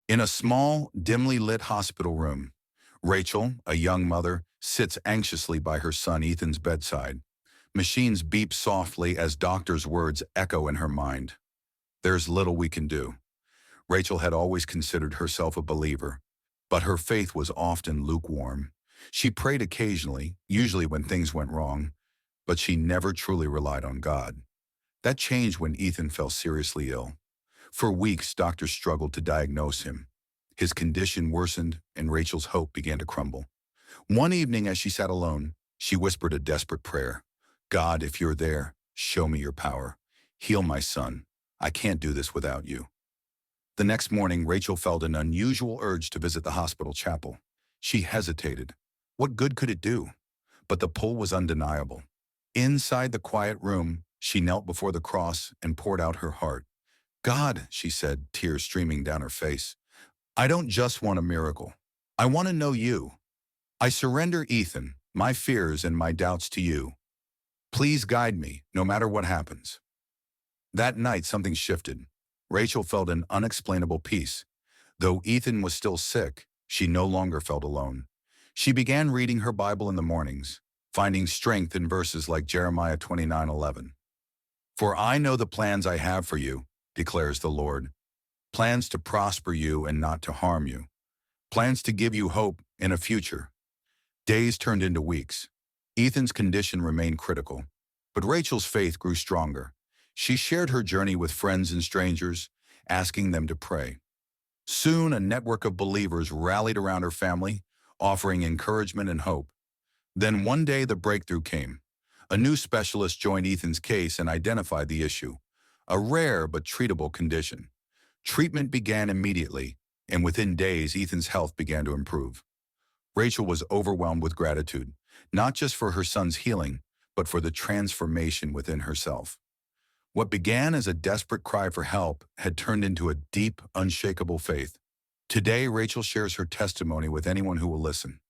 In a small, dimly lit hospital room, Rachel, a young mother, sits anxiously by her son Ethan's bedside. Machines beep softly as doctors' words echo in her mind. There's little we can do. Rachel had always considered herself a believer, but her faith was often lukewarm. She prayed occasionally, usually when things went wrong, but she never truly relied on God. That changed when Ethan fell seriously ill. For weeks, doctors struggled to diagnose him. His condition worsened, and Rachel's hope began to crumble. One evening, as she sat alone, she whispered a desperate prayer. God, if you're there, show me your power. Heal my son. I can't do this without you. The next morning, Rachel felt an unusual urge to visit the hospital chapel. She hesitated. What good could it do? But the pull was undeniable. Inside the quiet room, she knelt before the cross and poured out her heart. God, she said, tears streaming down her face, I don't just want a miracle. I want to know you. I surrender Ethan, my fears and my doubts to you. Please guide me, no matter what happens. That night, something shifted. Rachel felt an unexplainable peace. Though Ethan was still sick, she no longer felt alone. She began reading her Bible in the mornings, finding strength in verses like Jeremiah 29:11. For I know the plans I have for you, declares the Lord, plans to prosper you and not to harm you, plans to give you hope in a future. Days turned into weeks. Ethan's condition remained critical, but Rachel's faith grew stronger. She shared her journey with friends and strangers, asking them to pray. Soon, a network of believers rallied around her family, offering encouragement and hope. Then one day, the breakthrough came. A new specialist joined Ethan's case and identified the issue, a rare but treatable condition. Treatment began immediately, and within days, Ethan's health began to improve. Rachel was overwhelmed with gratitude, not just for her son's healing, but for the transformation within herself. What began as a desperate cry for help had turned into a deep, unshakable faith. Today, Rachel shares her testimony with anyone who will listen.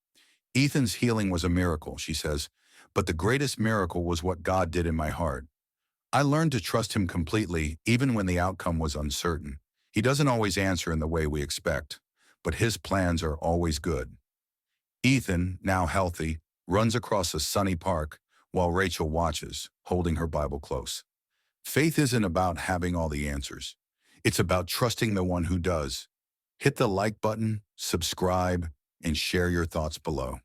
Ethan's healing was a miracle, she says, but the greatest miracle was what God did in my heart. I learned to trust him completely, even when the outcome was uncertain. He doesn't always answer in the way we expect, but his plans are always good. Ethan, now healthy, runs across a sunny park while Rachel watches, holding her Bible close. Faith isn't about having all the answers. It's about trusting the one who does. Hit the like button, subscribe, and share your thoughts below.